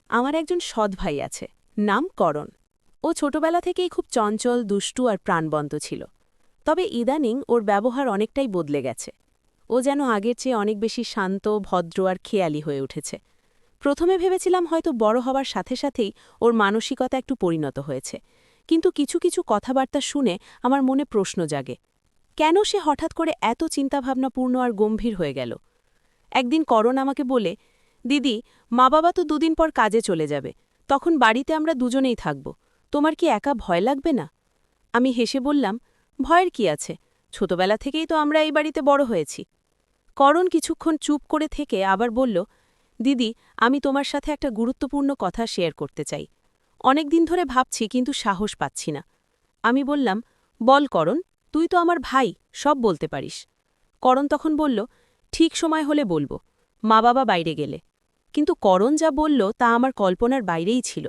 আমার একজন সৎ ভাই আছে, নাম করণ। ও ছোটবেলা থেকেই খুব চঞ্চল, দুষ্টু আর প্রাণবন্ত ছিল। তবে ইদানিং ওর ব্যবহার অনেকটাই বদলে গেছে। ও যেন আগের চেয়ে অনেক বেশি শান্ত, ভদ্র আর খেয়ালি হয়ে উঠেছে। প্রথমে ভেবেছিলাম হয়তো বড় হওয়ার সাথে সাথেই ওর মানসিকতা একটু পরিণত হয়েছে, কিন্তু কিছু কিছু কথাবার্তা শুনে আমার মনে প্রশ্ন জাগে। কেন সে হঠাৎ করে এত চিন্তাভাবনাপূর্ণ আর গম্ভীর হয়ে গেল? একদিন করণ আমাকে বলে, দিদি, মা বাবা তো দুদিন পর কাজে চলে যাবে, তখন বাড়িতে আমরা দুজনেই থাকব, তোমার কি একা ভয় লাগবে না? আমি হেসে বললাম, ভয়ের কি আছে, ছোটবেলা থেকেই তো আমরা এই বাড়িতে বড় হয়েছি। করণ কিছুক্ষণ চুপ করে থেকে আবার বলল, দিদি, আমি তোমার সাথে একটা গুরুত্বপূর্ণ কথা শেয়ার করতে চাই। অনেক দিন ধরে ভাবছি কিন্তু সাহস পাচ্ছি না। আমি বললাম, বল করণ, তুই তো আমার ভাই, সব বলতে পারিস। করণ তখন বলল, ঠিক সময় হলে বলবো, মা বাবা বাইরে গেলে। কিন্তু করণ যা বলল তা আমার কল্পনার বাইরেই ছিল।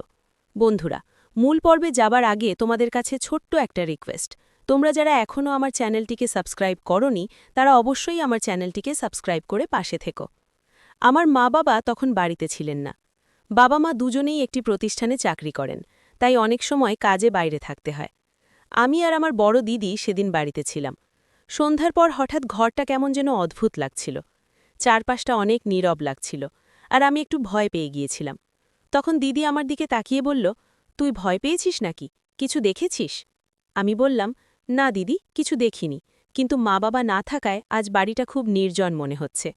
বন্ধুরা, মূল পর্বে যাবার আগে তোমাদের কাছে ছোট্ট একটা রিকোয়েস্ট। তোমরা যারা এখনও আমার চ্যানেলটিকে সাবস্ক্রাইব করনি, তারা অবশ্যই আমার চ্যানেলটিকে সাবস্ক্রাইব করে পাশে থেকো। আমার মা বাবা তখন বাড়িতে ছিলেন না। বাবা মা দুজনেই একটি প্রতিষ্ঠানে চাকরি করেন, তাই অনেক সময় কাজে বাইরে থাকতে হয়। আমি আর আমার বড় দিদি সেদিন বাড়িতে ছিলাম। সন্ধ্যার পর হঠাৎ ঘরটা কেমন যেন অদ্ভুত লাগছিল। চারপাশটা অনেক নীরব লাগছিল, আর আমি একটু ভয় পেয়ে গিয়েছিলাম। তখন দিদি আমার দিকে তাকিয়ে বলল, তুই ভয় পেয়েছিস নাকি, কিছু দেখেছিস? আমি বললাম, না দিদি, কিছু দেখিনি, কিন্তু মা বাবা না থাকায় আজ বাড়িটা খুব নির্জন মনে হচ্ছে।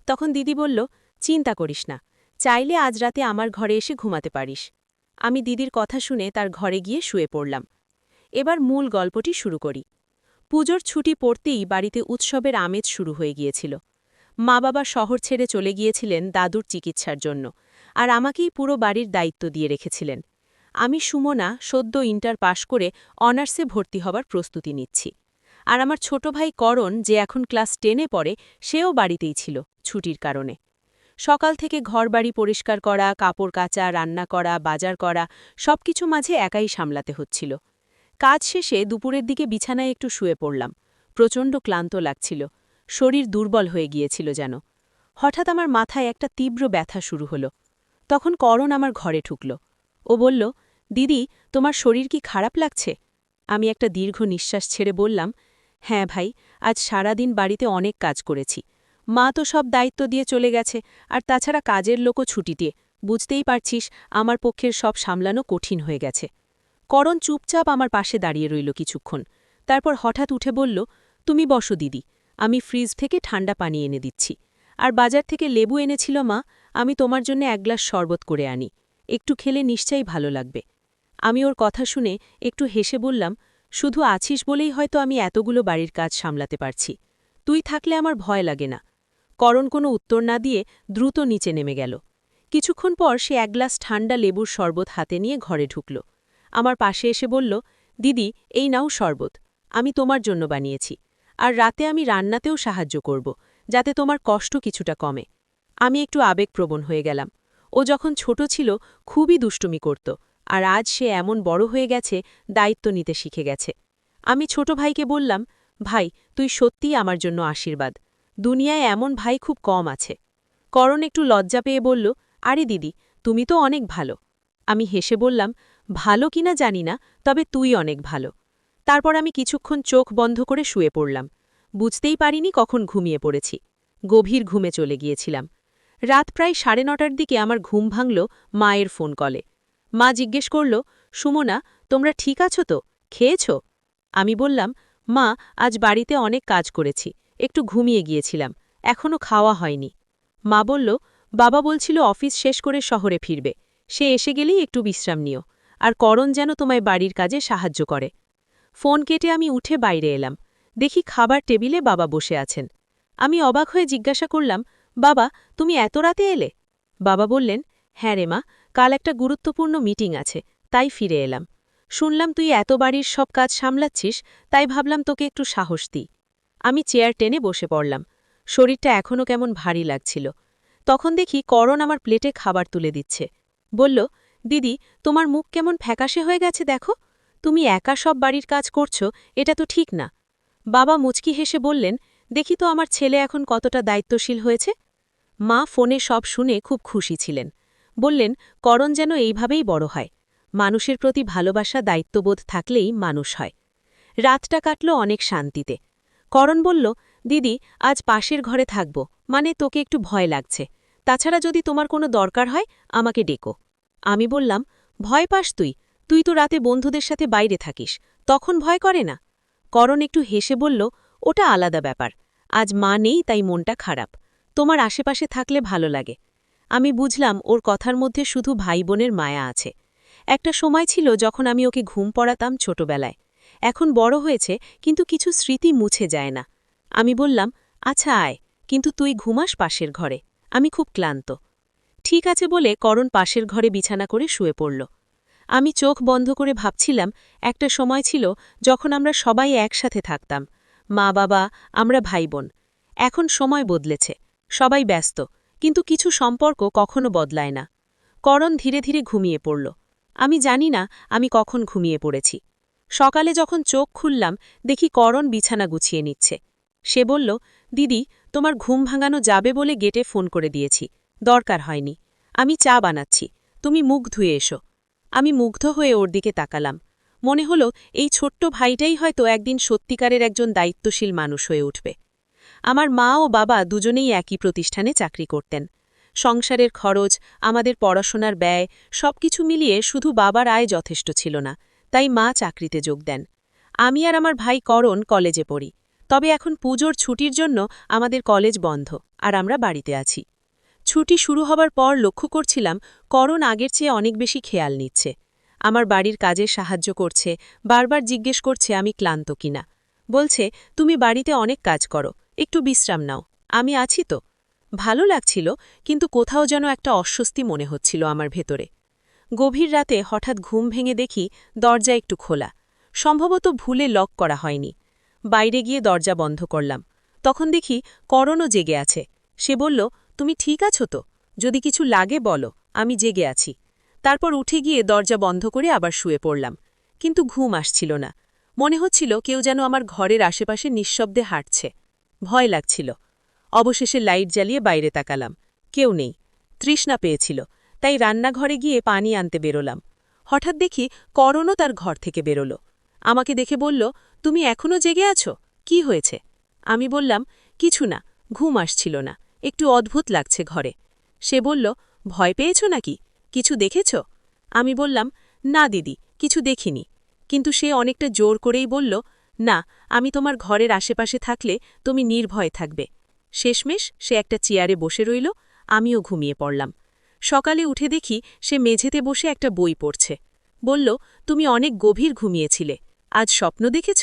তখন দিদি বলল, চিন্তা করিস না, চাইলে আজ রাতে আমার ঘরে এসে ঘুমাতে পারিস। আমি দিদির কথা শুনে তার ঘরে গিয়ে শুয়ে পড়লাম। এবার মূল গল্পটি শুরু করি। পুজোর ছুটি পড়তেই বাড়িতে উৎসবের আমেজ শুরু হয়ে গিয়েছিল। মা বাবা শহর ছেড়ে চলে গিয়েছিলেন দাদুর চিকিৎসার জন্য, আর আমাকেই পুরো বাড়ির দায়িত্ব দিয়ে রেখেছিলেন। আমি সুমনা সদ্য ইন্টার পাশ করে অনার্সে ভর্তি হবার প্রস্তুতি নিচ্ছি। আর আমার ছোট ভাই করণ, যে এখন ক্লাস 10-এ পড়ে, সেও বাড়িতেই ছিল ছুটির কারণে। সকাল থেকে ঘরবাড়ি পরিষ্কার করা, কাপড় কাচা, রান্না করা, বাজার করা, সবকিছু মাঝে একাই সামলাতে হচ্ছিল। কাজ শেষে দুপুরের দিকে বিছানায় একটু শুয়ে পড়লাম। প্রচণ্ড ক্লান্ত লাগছিল, শরীর দুর্বল হয়ে গিয়েছিল যেন। হঠাৎ আমার মাথায় একটা তীব্র ব্যথা শুরু হলো। তখন করণ আমার ঘরে ঢুকল। ও বলল, দিদি, তোমার শরীর কি খারাপ লাগছে? আমি একটা দীর্ঘ নিঃশ্বাস ছেড়ে বললাম, হ্যাঁ ভাই, আজ সারাদিন বাড়িতে অনেক কাজ করেছি। মা তো সব দায়িত্ব দিয়ে চলে গেছে, আর তাছাড়া কাজের লোকও ছুটিতে, বুঝতেই পারছিস, আমার পক্ষের সব সামলানো কঠিন হয়ে গেছে। করণ চুপচাপ আমার পাশে দাঁড়িয়ে রইল কিছুক্ষণ, তারপর হঠাৎ উঠে বলল, তুমি বসো দিদি, আমি ফ্রিজ থেকে ঠান্ডা পানি এনে দিচ্ছি। আর বাজার থেকে লেবু এনেছিল মা, আমি তোমার জন্য এক গ্লাস শরবত করে আনি, একটু খেলে নিশ্চয়ই ভালো লাগবে। আমি ওর কথা শুনে একটু হেসে বললাম, শুধু আছিস বলেই হয়তো আমি এতগুলো বাড়ির কাজ সামলাতে পারছি, তুই থাকলে আমার ভয় লাগে না। করণ কোনো উত্তর না দিয়ে দ্রুত নিচে নেমে গেল। কিছুক্ষণ পর সে এক গ্লাস ঠান্ডা লেবুর শরবত হাতে নিয়ে ঘরে ঢুকল। আমার পাশে এসে বলল, দিদি, এই নাও শরবত, আমি তোমার জন্য বানিয়েছি, আর রাতে আমি রান্নাতেও সাহায্য করব, যাতে তোমার কষ্ট কিছুটা কমে। আমি একটু আবেগপ্রবণ হয়ে গেলাম। ও যখন ছোট ছিল খুবই দুষ্টুমি করত, আর আজ সে এমন বড় হয়ে গেছে, দায়িত্ব নিতে শিখে গেছে। আমি ছোট ভাইকে বললাম, ভাই, তুই সত্যিই আমার জন্য আশীর্বাদ, দুনিয়ায় এমন ভাই খুব কম আছে। করণ একটু লজ্জা পেয়ে বলল, আরে দিদি, তুমি তো অনেক ভালো। আমি হেসে বললাম, ভালো কিনা জানি না, তবে তুই অনেক ভালো। তারপর আমি কিছুক্ষণ চোখ বন্ধ করে শুয়ে পড়লাম। বুঝতেই পারিনি কখন ঘুমিয়ে পড়েছি। গভীর ঘুমে চলে গিয়েছিলাম। রাত প্রায় 9:30টার দিকে আমার ঘুম ভাঙল মায়ের ফোন কলে। মা জিজ্ঞেস করল, সুমনা, তোমরা ঠিক আছো তো, খেয়েছ? আমি বললাম, মা, আজ বাড়িতে অনেক কাজ করেছি, একটু ঘুমিয়ে গিয়েছিলাম, এখনও খাওয়া হয়নি। মা বলল, বাবা বলছিল অফিস শেষ করে শহরে ফিরবে, সে এসে গেলেই একটু বিশ্রাম নিও, আর করণ যেন তোমায় বাড়ির কাজে সাহায্য করে। ফোন কেটে আমি উঠে বাইরে এলাম। দেখি খাবার টেবিলে বাবা বসে আছেন। আমি অবাক হয়ে জিজ্ঞাসা করলাম, বাবা, তুমি এত রাতে এলে? বাবা বললেন, হ্যাঁ রে মা, কাল একটা গুরুত্বপূর্ণ মিটিং আছে, তাই ফিরে এলাম। শুনলাম তুই এত বাড়ির সব কাজ সামলাচ্ছিস, তাই ভাবলাম তোকে একটু সাহস দিই। আমি চেয়ার টেনে বসে পড়লাম। শরীরটা এখনও কেমন ভারী লাগছিল। তখন দেখি করণ আমার প্লেটে খাবার তুলে দিচ্ছে। বলল, দিদি, তোমার মুখ কেমন ফ্যাকাশে হয়ে গেছে দেখো, তুমি একা সব বাড়ির কাজ করছো, এটা তো ঠিক না। বাবা মুচকি হেসে বললেন, দেখি তো আমার ছেলে এখন কতটা দায়িত্বশীল হয়েছে। মা ফোনে সব শুনে খুব খুশি ছিলেন। বললেন, করণ যেন এইভাবেই বড় হয়। মানুষের প্রতি ভালোবাসা, দায়িত্ববোধ থাকলেই মানুষ হয়। রাতটা কাটল অনেক শান্তিতে। করণ বলল, দিদি, আজ পাশের ঘরে থাকব, মানে তোকে একটু ভয় লাগছে। তাছাড়া যদি তোমার কোনো দরকার হয় আমাকে ডেকো। আমি বললাম, ভয় পাস তুই? তুই তো রাতে বন্ধুদের সাথে বাইরে থাকিস, তখন ভয় করে না? করণ একটু হেসে বলল, ওটা আলাদা ব্যাপার। আজ মা নেই, তাই মনটা খারাপ। তোমার আশেপাশে থাকলে ভালো লাগে। আমি বুঝলাম ওর কথার মধ্যে শুধু ভাই বোনের মায়া আছে। একটা সময় ছিল যখন আমি ওকে ঘুম পড়াতাম ছোটবেলায়। এখন বড় হয়েছে, কিন্তু কিছু স্মৃতি মুছে যায় না। আমি বললাম, আচ্ছা আয়, কিন্তু তুই ঘুমাস পাশের ঘরে। আমি খুব ক্লান্ত। ঠিক আছে বলে করণ পাশের ঘরে বিছানা করে শুয়ে পড়ল। আমি চোখ বন্ধ করে ভাবছিলাম, একটা সময় ছিল যখন আমরা সবাই একসাথে থাকতাম, মা বাবা, আমরা ভাই বোন। এখন সময় বদলেছে, সবাই ব্যস্ত, কিন্তু কিছু সম্পর্ক কখনো বদলায় না। করণ ধীরে ধীরে ঘুমিয়ে পড়ল। আমি জানি না আমি কখন ঘুমিয়ে পড়েছি। সকালে যখন চোখ খুললাম, দেখি করণ বিছানা গুছিয়ে নিচ্ছে। সে বলল, দিদি, তোমার ঘুম ভাঙানো যাবে বলে গেটে ফোন করে দিয়েছি, দরকার হয়নি। আমি চা বানাচ্ছি, তুমি মুখ ধুয়ে এসো। আমি মুগ্ধ হয়ে ওর দিকে তাকালাম। মনে হলো এই ছোট্ট ভাইটাই হয়তো একদিন সত্যিকারের একজন দায়িত্বশীল মানুষ হয়ে উঠবে। আমার মা ও বাবা দুজনেই একই প্রতিষ্ঠানে চাকরি করতেন। সংসারের খরচ, আমাদের পড়াশোনার ব্যয়, সবকিছু মিলিয়ে শুধু বাবার আয় যথেষ্ট ছিল না, তাই মা চাকরিতে যোগ দেন। আমি আর আমার ভাই করণ কলেজে পড়ি। তবে এখন পুজোর ছুটির জন্য আমাদের কলেজ বন্ধ, আর আমরা বাড়িতে আছি। ছুটি শুরু হবার পর লক্ষ্য করছিলাম করণ আগের চেয়ে অনেক বেশি খেয়াল নিচ্ছে। আমার বাড়ির কাজে সাহায্য করছে, বারবার জিজ্ঞেস করছে আমি ক্লান্ত কিনা। বলছে, তুমি বাড়িতে অনেক কাজ করো, একটু বিশ্রাম নাও, আমি আছি তো। ভালো লাগছিল, কিন্তু কোথাও যেন একটা অস্বস্তি মনে হচ্ছিল আমার ভেতরে। গভীর রাতে হঠাৎ ঘুম ভেঙে দেখি দরজা একটু খোলা। সম্ভবত ভুলে লক করা হয়নি। বাইরে গিয়ে দরজা বন্ধ করলাম। তখন দেখি করণও জেগে আছে। সে বলল, তুমি ঠিক আছো তো? যদি কিছু লাগে বলো, আমি জেগে আছি। তারপর উঠে গিয়ে দরজা বন্ধ করে আবার শুয়ে পড়লাম। কিন্তু ঘুম আসছিল না। মনে হচ্ছিল কেউ যেন আমার ঘরের আশেপাশে নিঃশব্দে হাঁটছে। ভয় লাগছিল। অবশেষে লাইট জ্বালিয়ে বাইরে তাকালাম। কেউ নেই। তৃষ্ণা পেয়েছিল, তাই রান্নাঘরে গিয়ে পানি আনতে বেরোলাম। হঠাৎ দেখি করণও তার ঘর থেকে বেরোল। আমাকে দেখে বলল, তুমি এখনও জেগে আছো? কি হয়েছে? আমি বললাম, কিছু না, ঘুম আসছিল না, একটু অদ্ভুত লাগছে ঘরে। সে বলল, ভয় পেয়েছ নাকি? কিছু দেখেছ? আমি বললাম, না দিদি, কিছু দেখিনি। কিন্তু সে অনেকটা জোর করেই বলল, না, আমি তোমার ঘরের আশেপাশে থাকলে তুমি নির্ভয় থাকবে। শেষমেশ সে একটা চেয়ারে বসে রইল, আমিও ঘুমিয়ে পড়লাম। সকালে উঠে দেখি সে মেঝেতে বসে একটা বই পড়ছে। বলল, তুমি অনেক গভীর ঘুমিয়েছিলে, আজ স্বপ্ন দেখেছ?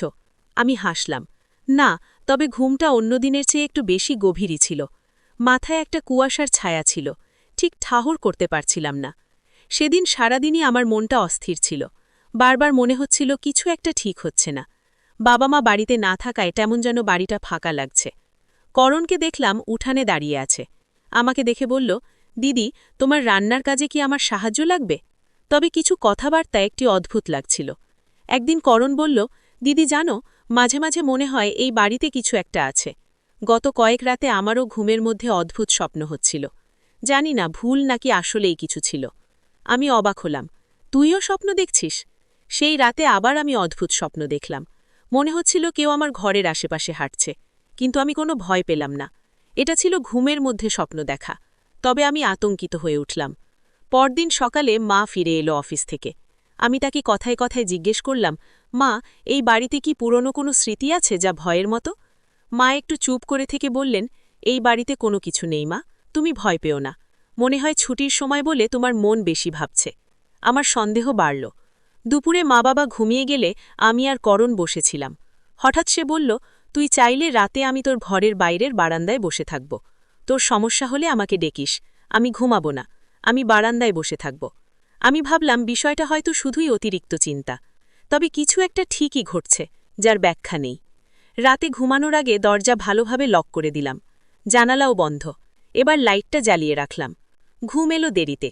আমি হাসলাম। না, তবে ঘুমটা অন্য দিনের চেয়ে একটু বেশি গভীরই ছিল। মাথায় একটা কুয়াশার ছায়া ছিল, ঠিক ঠাহর করতে পারছিলাম না। সেদিন সারাদিনই আমার মনটা অস্থির ছিল। বারবার মনে হচ্ছিল কিছু একটা ঠিক হচ্ছে না। বাবা মা বাড়িতে না থাকায় তেমন যেন বাড়িটা ফাঁকা লাগছে। করণকে দেখলাম উঠানে দাঁড়িয়ে আছে। আমাকে দেখে বলল, দিদি, তোমার রান্নার কাজে কি আমার সাহায্য লাগবে? তবে কিছু কথাবার্তা একটি অদ্ভুত লাগছিল। একদিন করণ বলল, দিদি জানো, মাঝে মাঝে মনে হয় এই বাড়িতে কিছু একটা আছে। গত কয়েক রাতে আমারও ঘুমের মধ্যে অদ্ভুত স্বপ্ন হচ্ছিল। জানি না ভুল নাকি আসলেই কিছু ছিল। আমি অবাক হলাম, তুইও স্বপ্ন দেখছিস? সেই রাতে আবার আমি অদ্ভুত স্বপ্ন দেখলাম। মনে হচ্ছিল কেউ আমার ঘরের আশেপাশে হাঁটছে, কিন্তু আমি কোনো ভয় পেলাম না। এটা ছিল ঘুমের মধ্যে স্বপ্ন দেখা। তবে আমি আতঙ্কিত হয়ে উঠলাম। পরদিন সকালে মা ফিরে এলো অফিস থেকে। আমি তাকে কথায় কথায় জিজ্ঞেস করলাম, মা, এই বাড়িতে কি পুরনো কোনো স্মৃতি আছে যা ভয়ের মতো? মা একটু চুপ করে থেকে বললেন, এই বাড়িতে কোনো কিছু নেই মা, তুমি ভয় পেও না। মনে হয় ছুটির সময় বলে তোমার মন বেশি ভাবছে। আমার সন্দেহ বাড়ল। দুপুরে মা বাবা ঘুমিয়ে গেলে আমি আর করণ বসেছিলাম। হঠাৎ সে বলল, তুই চাইলে রাতে আমি তোর ঘরের বাইরের বারান্দায় বসে থাকব। তোর সমস্যা হলে আমাকে ডেকিস, আমি ঘুমাবো না, আমি বারান্দায় বসে থাকব। আমি ভাবলাম বিষয়টা হয়তো শুধুই অতিরিক্ত চিন্তা। তবে কিছু একটা ঠিকই ঘটছে, যার ব্যাখ্যা নেই। রাতে ঘুমানোর আগে দরজা ভালোভাবে লক করে দিলাম। জানালাও বন্ধ। এবার লাইটটা জ্বালিয়ে রাখলাম। ঘুম এলো দেরিতে।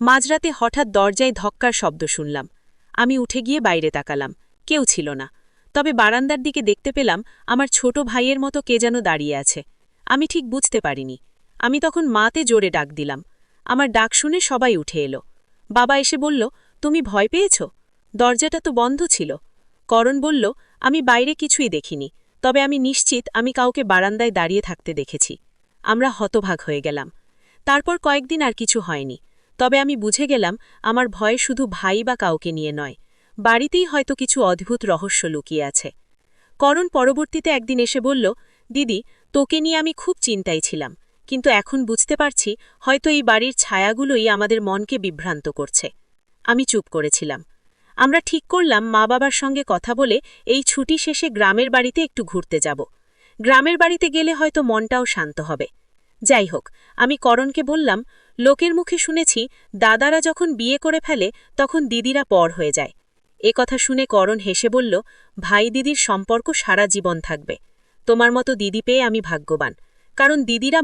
মাঝরাতে হঠাৎ দরজায় ধক্কার শব্দ শুনলাম। আমি উঠে গিয়ে বাইরে তাকালাম। কেউ ছিল না। তবে বারান্দার দিকে দেখতে পেলাম আমার ছোট ভাইয়ের মতো কে যেন দাঁড়িয়ে আছে। আমি ঠিক বুঝতে পারিনি। আমি তখন মাতে জোরে ডাক দিলাম। আমার ডাক শুনে সবাই উঠে এলো। বাবা এসে বলল, তুমি ভয় পেয়েছ? দরজাটা তো বন্ধ ছিল। করণ বলল, আমি বাইরে কিছুই দেখিনি, তবে আমি নিশ্চিত আমি কাউকে বারান্দায় দাঁড়িয়ে থাকতে দেখেছি। আমরা হতভাগ হয়ে গেলাম। তারপর কয়েকদিন আর কিছু হয়নি, তবে আমি বুঝে গেলাম আমার ভয় শুধু ভাই বা কাউকে নিয়ে নয়, বাড়িতেই হয়তো কিছু অদ্ভুত রহস্য লুকিয়ে আছে। করণ পরবর্তীতে একদিন এসে বলল, দিদি, তোকে নিয়ে আমি খুব চিন্তায় ছিলাম, কিন্তু এখন বুঝতে পারছি হয়তো এই বাড়ির ছায়াগুলোই আমাদের মনকে বিভ্রান্ত করছে। আমি চুপ করেছিলাম। আমরা ঠিক করলাম মা বাবার সঙ্গে কথা বলে এই ছুটি শেষে গ্রামের বাড়িতে একটু ঘুরতে যাব। গ্রামের বাড়িতে গেলে হয়তো মনটাও শান্ত হবে। যাই হোক, আমি করণকে বললাম, লোকের মুখে শুনেছি দাদারা যখন বিয়ে করে ফেলে তখন দিদিরা পর হয়ে যায়। এ কথা শুনে করণ হেসে বলল, ভাই দিদির সম্পর্ক সারা জীবন থাকবে। তোমার মতো দিদি পেয়ে আমি ভাগ্যবান, কারণ দিদিরা